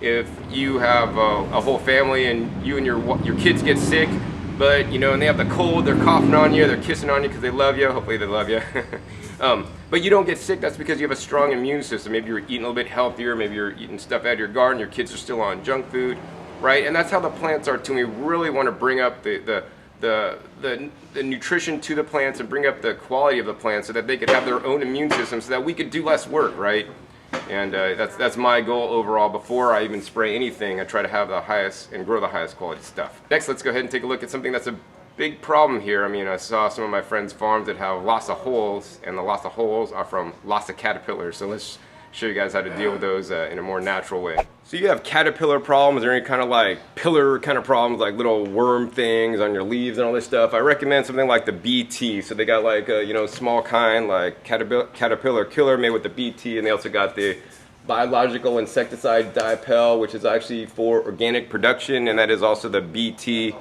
if you have a whole family and you and your kids get sick, but, you know, and they have the cold, they're coughing on you, they're kissing on you because they love you, hopefully they love you, but you don't get sick, that's because you have a strong immune system. Maybe you're eating a little bit healthier, maybe you're eating stuff out of your garden, your kids are still on junk food, right? And that's how the plants are too. We really want to bring up the nutrition to the plants and bring up the quality of the plants so that they could have their own immune system, so that we could do less work, right? And that's my goal overall. Before I even spray anything, I try to have the highest and grow the highest quality stuff. Next, let's go ahead and take a look at something that's a big problem here. I mean, I saw some of my friends' farms that have lots of holes, and the lots of holes are from lots of caterpillars. So let's show you guys how to deal with those in a more natural way. So you have caterpillar problems, or any kind of like pillar kind of problems, like little worm things on your leaves and all this stuff. I recommend something like the BT. So they got like a, you know, small kind like caterpillar killer made with the BT, and they also got the biological insecticide Dipel, which is actually for organic production, and that is also the BT,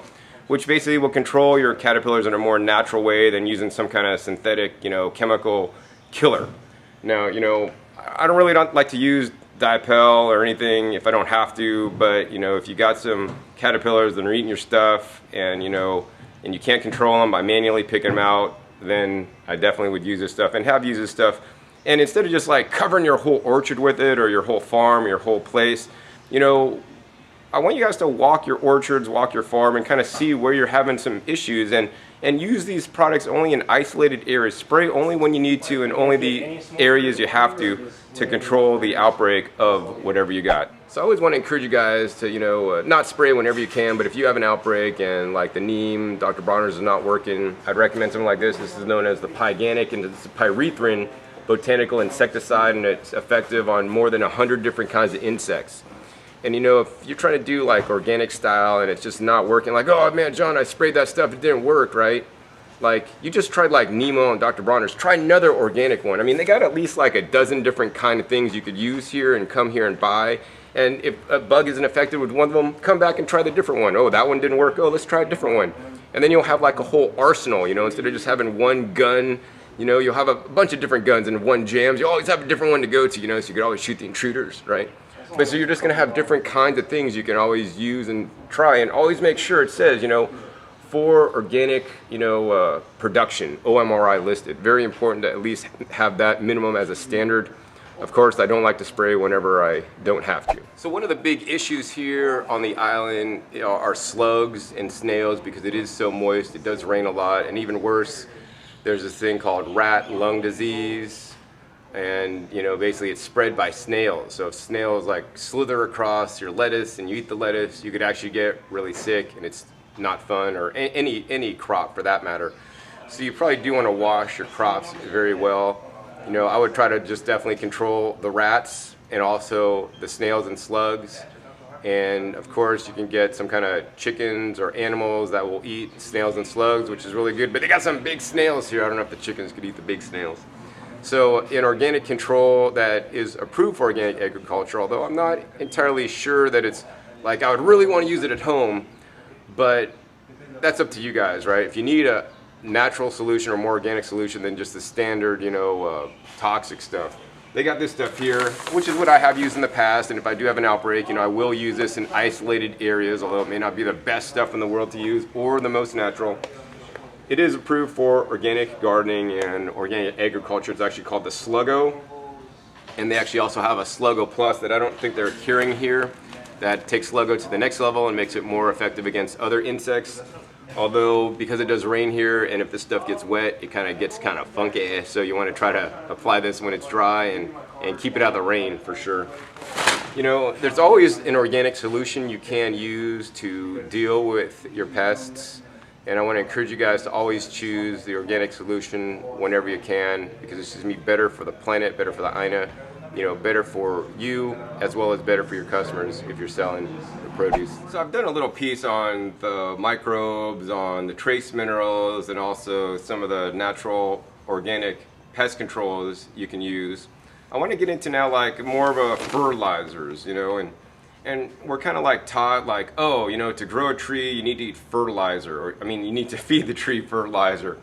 which basically will control your caterpillars in a more natural way than using some kind of synthetic, you know, chemical killer. Now, you know, I don't like to use Dipel or anything if I don't have to, but, you know, if you got some caterpillars that are eating your stuff, and, you know, and you can't control them by manually picking them out, then I definitely would use this stuff, and have used this stuff. And instead of just like covering your whole orchard with it, or your whole farm, or your whole place, you know, I want you guys to walk your orchards, walk your farm, and kind of see where you're having some issues, and use these products only in isolated areas. Spray only when you need to and only the areas you have to control the outbreak of whatever you got. So I always want to encourage you guys to, not spray whenever you can, but if you have an outbreak and like the neem, Dr. Bronner's is not working, I'd recommend something like this. This is known as the Pyganic, and it's a pyrethrin botanical insecticide, and it's effective on more than 100 different kinds of insects. And if you're trying to do like organic style and it's just not working, like, oh man, John, I sprayed that stuff, it didn't work, right? Like, you just tried like Nemo and Dr. Bronner's, try another organic one. I mean, they got at least like a dozen different kind of things you could use here and come here and buy. And if a bug isn't affected with one of them, come back and try the different one. Oh, that one didn't work, oh, let's try a different one. And then you'll have like a whole arsenal, instead of just having one gun, you'll have a bunch of different guns and one jams. You always have a different one to go to, so you could always shoot the intruders, right? But so you're just going to have different kinds of things you can always use and try, and always make sure it says, for organic, production, OMRI listed. Very important to at least have that minimum as a standard. Of course, I don't like to spray whenever I don't have to. So one of the big issues here on the island are slugs and snails, because it is so moist. It does rain a lot, and even worse, there's this thing called rat lung disease. And basically it's spread by snails. So if snails like slither across your lettuce and you eat the lettuce, you could actually get really sick, and it's not fun, or any crop for that matter. So you probably do want to wash your crops very well. I would try to just definitely control the rats and also the snails and slugs. And of course you can get some kind of chickens or animals that will eat snails and slugs, which is really good, but they got some big snails here. I don't know if the chickens could eat the big snails. So in organic control that is approved for organic agriculture, although I'm not entirely sure that it's like I would really want to use it at home, but that's up to you guys, right? If you need a natural solution or more organic solution than just the standard, toxic stuff, they got this stuff here, which is what I have used in the past. And if I do have an outbreak, I will use this in isolated areas, although it may not be the best stuff in the world to use or the most natural. It is approved for organic gardening and organic agriculture. It's actually called the Sluggo. And they actually also have a Sluggo Plus that I don't think they're carrying here, that takes Sluggo to the next level and makes it more effective against other insects. Although, because it does rain here, and if this stuff gets wet, it kind of gets kind of funky. So you want to try to apply this when it's dry and keep it out of the rain for sure. There's always an organic solution you can use to deal with your pests. And I want to encourage you guys to always choose the organic solution whenever you can, because it's just going to be better for the planet, better for the INA, better for you, as well as better for your customers if you're selling the produce. So I've done a little piece on the microbes, on the trace minerals, and also some of the natural organic pest controls you can use. I want to get into now like more of a fertilizers, and we're kind of like taught like, oh, to grow a tree you need to eat fertilizer, or you need to feed the tree fertilizer,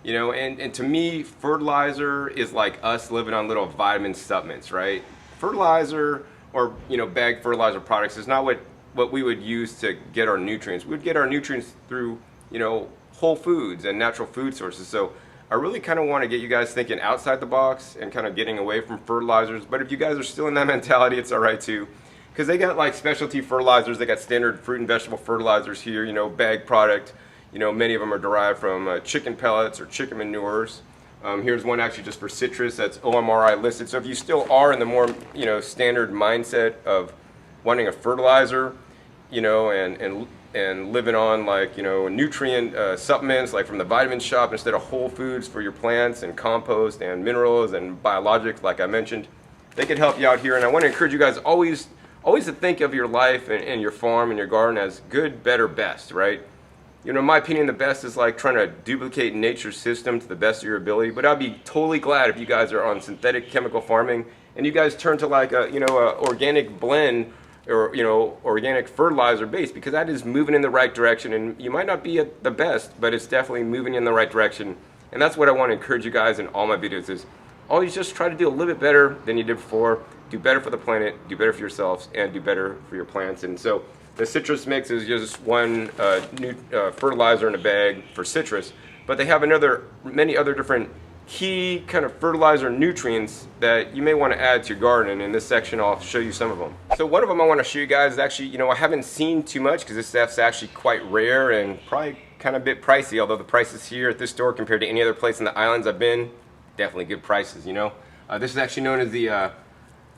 and to me fertilizer is like us living on little vitamin supplements, right? Fertilizer or bagged fertilizer products is not what we would use to get our nutrients. We would get our nutrients through whole foods and natural food sources. So I really kind of want to get you guys thinking outside the box and kind of getting away from fertilizers. But if you guys are still in that mentality, it's all right too. Because they got like specialty fertilizers, they got standard fruit and vegetable fertilizers here, bagged product. Many of them are derived from chicken pellets or chicken manures. Here's one actually just for citrus that's OMRI listed. So if you still are in the more, standard mindset of wanting a fertilizer, and living on like, nutrient supplements like from the vitamin shop instead of whole foods for your plants and compost and minerals and biologics like I mentioned, they could help you out here. And I want to encourage you guys always to think of your life and your farm and your garden as good, better, best, right? In my opinion, the best is like trying to duplicate nature's system to the best of your ability. But I'd be totally glad if you guys are on synthetic chemical farming and you guys turn to like a organic blend or organic fertilizer base, because that is moving in the right direction. And you might not be at the best, but it's definitely moving in the right direction. And that's what I want to encourage you guys in all my videos is always just try to do a little bit better than you did before. Do better for the planet, do better for yourselves, and do better for your plants. And so the citrus mix is just one new fertilizer in a bag for citrus, but they have many other different key kind of fertilizer nutrients that you may want to add to your garden. In this section I'll show you some of them. So one of them I want to show you guys is actually, I haven't seen too much because this stuff's actually quite rare and probably kind of a bit pricey, although the prices here at this store compared to any other place in the islands I've been, definitely good prices, This is actually known as the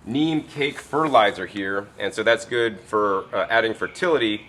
neem cake fertilizer here, and so that's good for adding fertility.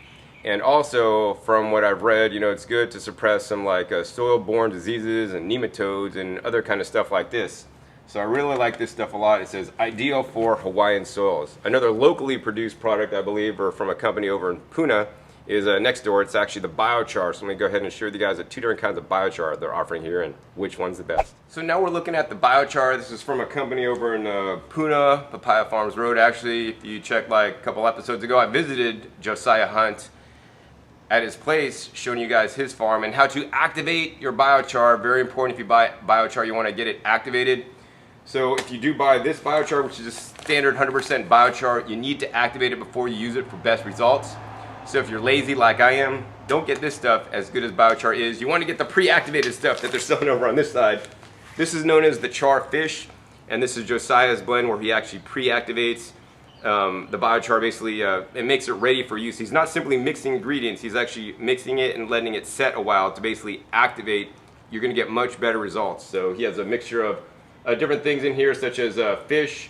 And also, from what I've read, it's good to suppress some like soil-borne diseases and nematodes and other kind of stuff like this. So I really like this stuff a lot. It says ideal for Hawaiian soils. Another locally produced product, I believe, or from a company over in Puna, is next door. It's actually the biochar. So let me go ahead and show you guys the two different kinds of biochar they're offering here and which one's the best. So now we're looking at the biochar. This is from a company over in Puna, Papaya Farms Road. Actually, if you checked like a couple episodes ago, I visited Josiah Hunt at his place, showing you guys his farm and how to activate your biochar. Very important. If you buy biochar, you want to get it activated. So if you do buy this biochar, which is a standard 100% biochar, you need to activate it before you use it for best results. So if you're lazy like I am, don't get this stuff, as good as biochar is. You want to get the pre-activated stuff that they're selling over on this side. This is known as the Char Fish, and this is Josiah's blend where he actually pre-activates the biochar. Basically, it makes it ready for use. He's not simply mixing ingredients, he's actually mixing it and letting it set a while to basically activate. You're going to get much better results. So he has a mixture of different things in here, such as fish,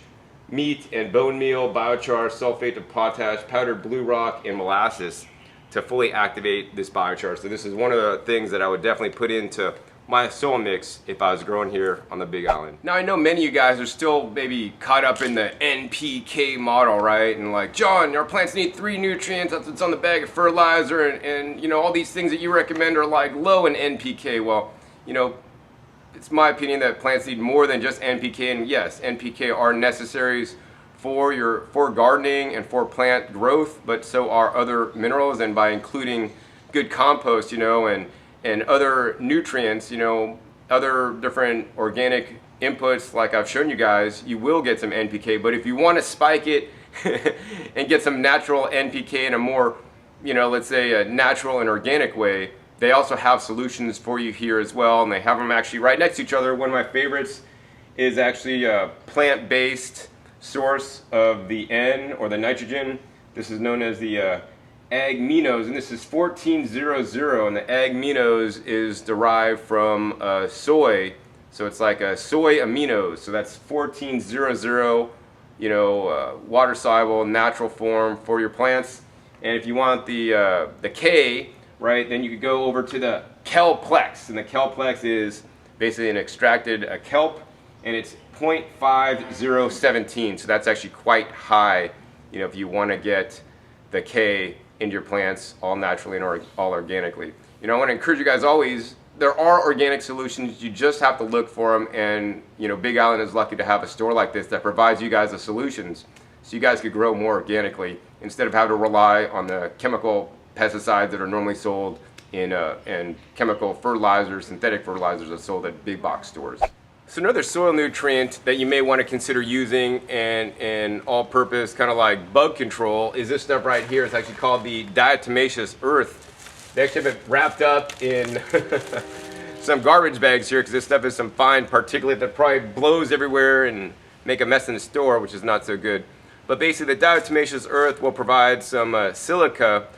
meat, and bone meal, biochar, sulfate of potash, powdered blue rock, and molasses to fully activate this biochar. So this is one of the things that I would definitely put into my soil mix if I was growing here on the Big Island. Now I know many of you guys are still maybe caught up in the NPK model, right? And like, John, our plants need 3 nutrients, that's what's on the bag of fertilizer, and all these things that you recommend are like low in NPK. Well, it's my opinion that plants need more than just NPK, and yes, NPK are necessaries for gardening and for plant growth, but so are other minerals. And by including good compost, and other nutrients, other different organic inputs like I've shown you guys, you will get some NPK. But if you want to spike it and get some natural NPK in a more, let's say a natural and organic way, they also have solutions for you here as well, and they have them actually right next to each other. One of my favorites is actually a plant-based source of the N, or the nitrogen. This is known as the Agminos, and this is 1400, and the Agminos is derived from soy, so it's like a soy aminos. So that's 1400, water soluble, natural form for your plants. And if you want the K, right, then you could go over to the Kelplex, and the Kelplex is basically an extracted kelp, and it's 0.5017, so that's actually quite high, if you want to get the K into your plants all naturally and all organically. I want to encourage you guys always, there are organic solutions, you just have to look for them, and Big Island is lucky to have a store like this that provides you guys the solutions so you guys could grow more organically instead of having to rely on the chemical pesticides that are normally sold in chemical fertilizers, synthetic fertilizers that are sold at big box stores. So another soil nutrient that you may want to consider using and all-purpose kind of like bug control is this stuff right here. It's actually called the diatomaceous earth. They actually have it wrapped up in some garbage bags here because this stuff is some fine particulate that probably blows everywhere and make a mess in the store, which is not so good. But basically the diatomaceous earth will provide some silica,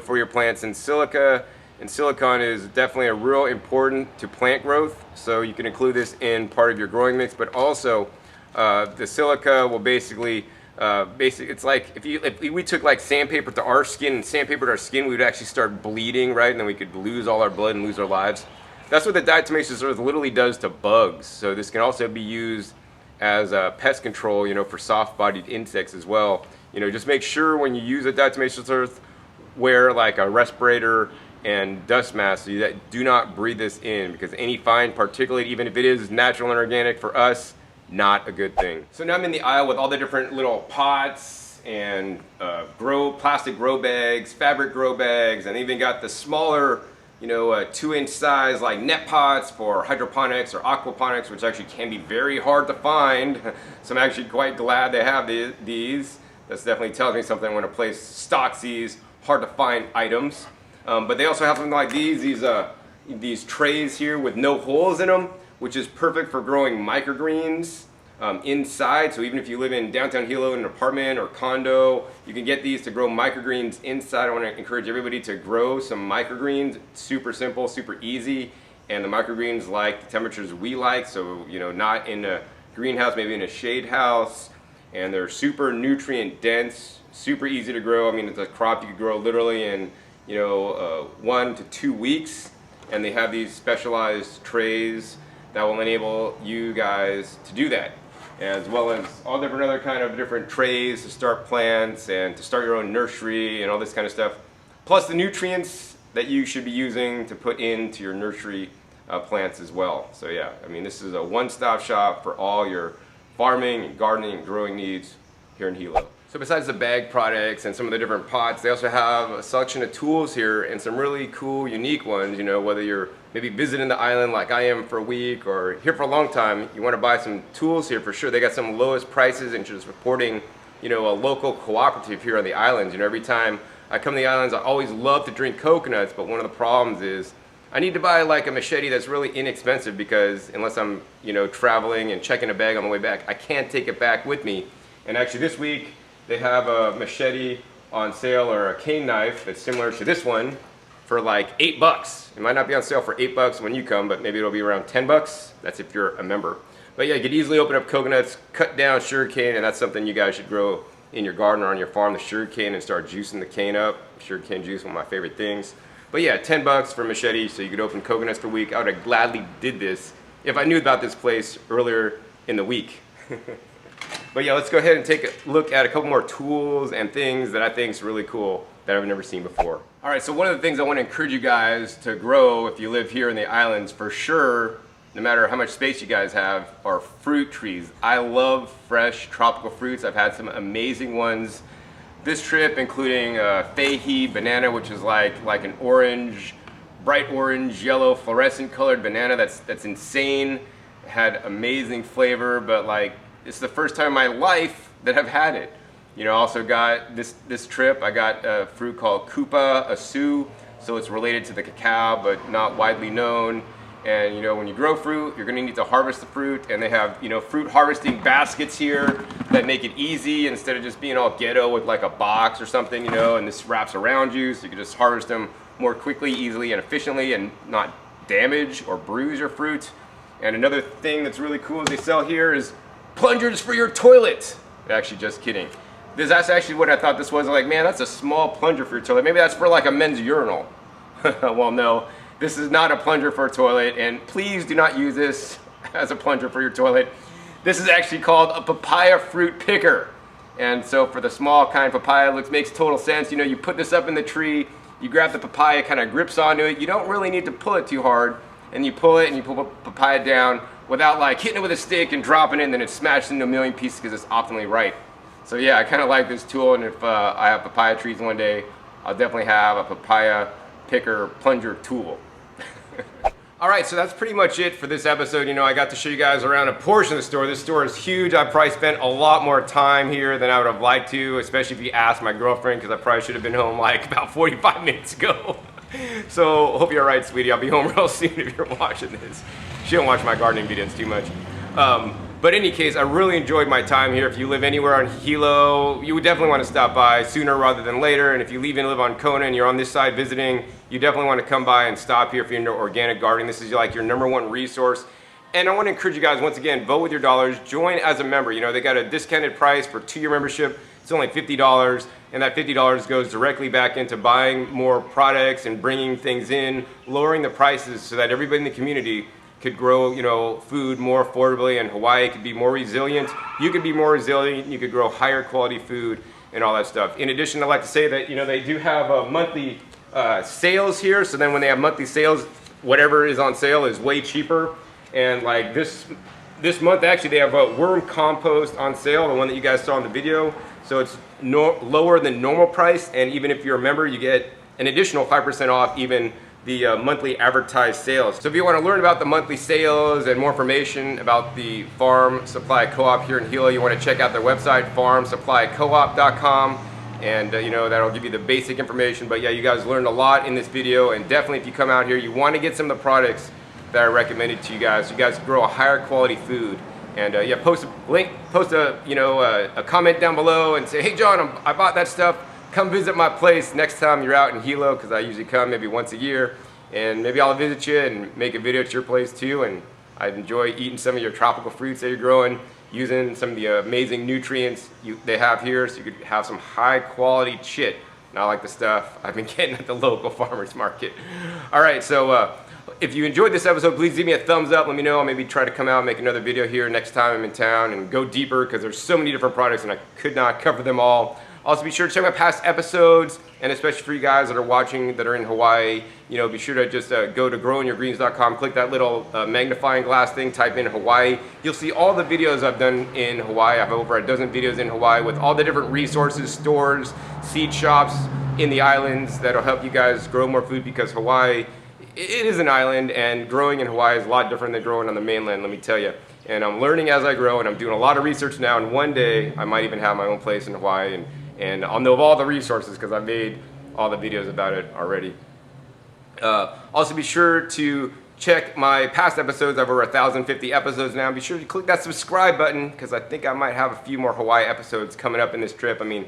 for your plants, and silica and silicon is definitely a real important to plant growth, so you can include this in part of your growing mix. But also the silica will basically it's like if we took like sandpaper to our skin and sandpaper to our skin, we would actually start bleeding, right? And then we could lose all our blood and lose our lives. That's what the diatomaceous earth literally does to bugs. So this can also be used as pest control, for soft-bodied insects as well. Just make sure when you use a diatomaceous earth, wear like a respirator and dust mask so that do not breathe this in, because any fine particulate, even if it is natural and organic for us, not a good thing. So now I'm in the aisle with all the different little pots and plastic grow bags, fabric grow bags, and even got the smaller 2-inch size like net pots for hydroponics or aquaponics, which actually can be very hard to find. So I'm actually quite glad they have these. That definitely tells me something when a place stocks these hard to find items. But they also have something like these trays here with no holes in them, which is perfect for growing microgreens inside. So even if you live in downtown Hilo in an apartment or condo, you can get these to grow microgreens inside. I want to encourage everybody to grow some microgreens. Super simple, super easy, and the microgreens like the temperatures we like. So not in a greenhouse, maybe in a shade house, and they're super nutrient dense, super easy to grow. I mean, it's a crop you could grow literally in 1 to 2 weeks, and they have these specialized trays that will enable you guys to do that, as well as all different other kind of different trays to start plants and to start your own nursery and all this kind of stuff, plus the nutrients that you should be using to put into your nursery plants as well. So yeah, I mean, this is a one-stop shop for all your farming and gardening and growing needs here in Hilo. So besides the bag products and some of the different pots, they also have a selection of tools here, and some really cool, unique ones. Whether you're maybe visiting the island like I am for a week or here for a long time, you want to buy some tools here for sure. They got some lowest prices, and just supporting a local cooperative here on the islands. Every time I come to the islands, I always love to drink coconuts, but one of the problems is I need to buy like a machete that's really inexpensive, because unless I'm traveling and checking a bag on the way back, I can't take it back with me. And actually this week they have a machete on sale, or a cane knife that's similar to this one, for like $8. It might not be on sale for $8 when you come, but maybe it'll be around $10. That's if you're a member. But yeah, you could easily open up coconuts, cut down sugarcane, and that's something you guys should grow in your garden or on your farm, the sugarcane, and start juicing the cane up. Sugarcane juice, one of my favorite things. But yeah, $10 for a machete, so you could open coconuts per week. I would have gladly did this if I knew about this place earlier in the week. But yeah, let's go ahead and take a look at a couple more tools and things that I think is really cool that I've never seen before. All right, so one of the things I want to encourage you guys to grow if you live here in the islands, for sure, no matter how much space you guys have, are fruit trees. I love fresh tropical fruits. I've had some amazing ones this trip, including Feihi banana, which is like an orange, bright orange, yellow, fluorescent colored banana that's insane. It had amazing flavor, but like, it's the first time in my life that I've had it. I also got this trip, I got a fruit called Kupa Asu, so it's related to the cacao, but not widely known. And when you grow fruit, you're gonna need to harvest the fruit, and they have fruit harvesting baskets here that make it easy, instead of just being all ghetto with like a box or something, and this wraps around you, so you can just harvest them more quickly, easily, and efficiently, and not damage or bruise your fruit. And another thing that's really cool is they sell here is plungers for your toilet. Actually, just kidding. That's actually what I thought this was. I'm like, man, that's a small plunger for your toilet. Maybe that's for like a men's urinal. Well, no, this is not a plunger for a toilet, and please do not use this as a plunger for your toilet. This is actually called a papaya fruit picker. And so for the small kind of papaya, it makes total sense. You put this up in the tree, you grab the papaya, kind of grips onto it. You don't really need to pull it too hard, and you pull it and you pull the papaya down without like hitting it with a stick and dropping it, and then it's smashed into a million pieces because it's optimally ripe. So yeah, I kind of like this tool, and if I have papaya trees one day, I'll definitely have a papaya picker plunger tool. All right, so that's pretty much it for this episode. I got to show you guys around a portion of the store. This store is huge. I probably spent a lot more time here than I would have liked to, especially if you asked my girlfriend, because I probably should have been home like about 45 minutes ago. So hope you're all right, sweetie. I'll be home real soon if you're watching this. She don't watch my gardening videos too much. But in any case, I really enjoyed my time here. If you live anywhere on Hilo, you would definitely want to stop by sooner rather than later. And if you even live on Kona and you're on this side visiting, you definitely want to come by and stop here if you're into organic gardening. This is like your #1 resource. And I want to encourage you guys, once again, vote with your dollars. Join as a member. They got a discounted price for 2-year membership. It's only $50, and that $50 goes directly back into buying more products and bringing things in, lowering the prices so that everybody in the community could grow, food more affordably, and Hawaii could be more resilient. You could be more resilient. You could grow higher quality food and all that stuff. In addition, I'd like to say that they do have monthly sales here. So then when they have monthly sales, whatever is on sale is way cheaper. And like this month, actually, they have a worm compost on sale, the one that you guys saw in the video. So it's lower than normal price, and even if you're a member, you get an additional 5% off even the monthly advertised sales. So if you want to learn about the monthly sales and more information about the Farm Supply Co-op here in Hilo, you want to check out their website, farmsupplycoop.com, and that'll give you the basic information. But yeah, you guys learned a lot in this video, and definitely if you come out here, you want to get some of the products that I recommended to you guys. You guys grow a higher quality food. And yeah, post a comment down below and say, hey John, I bought that stuff. Come visit my place next time you're out in Hilo, because I usually come maybe once a year, and maybe I'll visit you and make a video at your place too. And I enjoy eating some of your tropical fruits that you're growing, using some of the amazing nutrients they have here, so you could have some high quality shit, not like the stuff I've been getting at the local farmers market. All right, so if you enjoyed this episode, please give me a thumbs up. Let me know. I'll maybe try to come out and make another video here next time I'm in town and go deeper, because there's so many different products and I could not cover them all. Also, be sure to check my past episodes, and especially for you guys that are watching that are in Hawaii, be sure to just go to growingyourgreens.com, click that little magnifying glass thing, type in Hawaii. You'll see all the videos I've done in Hawaii. I have over a dozen videos in Hawaii with all the different resources, stores, seed shops in the islands that'll help you guys grow more food, because Hawaii, it is an island, and growing in Hawaii is a lot different than growing on the mainland, let me tell you. And I'm learning as I grow, and I'm doing a lot of research now, and one day I might even have my own place in Hawaii, and I'll know of all the resources because I've made all the videos about it already. Also, be sure to check my past episodes. I have over 1,050 episodes now. Be sure to click that subscribe button, because I think I might have a few more Hawaii episodes coming up in this trip. I mean,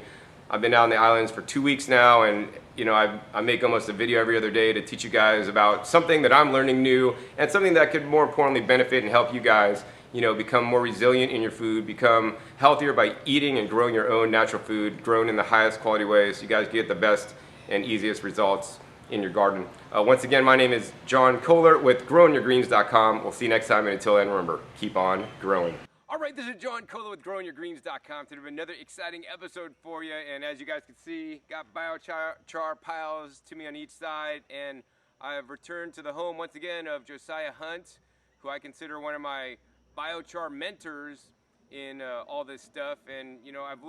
I've been out in the islands for 2 weeks now, and I make almost a video every other day to teach you guys about something that I'm learning new, and something that could more importantly benefit and help you guys become more resilient in your food, become healthier by eating and growing your own natural food, grown in the highest quality ways, so you guys get the best and easiest results in your garden. Once again, my name is John Kohler with growingyourgreens.com. We'll see you next time, and until then, remember, keep on growing. All right, this is John Kohler with growingyourgreens.com. Today, another exciting episode for you, and as you guys can see, got biochar piles to me on each side, and I have returned to the home once again of Josiah Hunt, who I consider one of my biochar mentors in all this stuff. And I've learned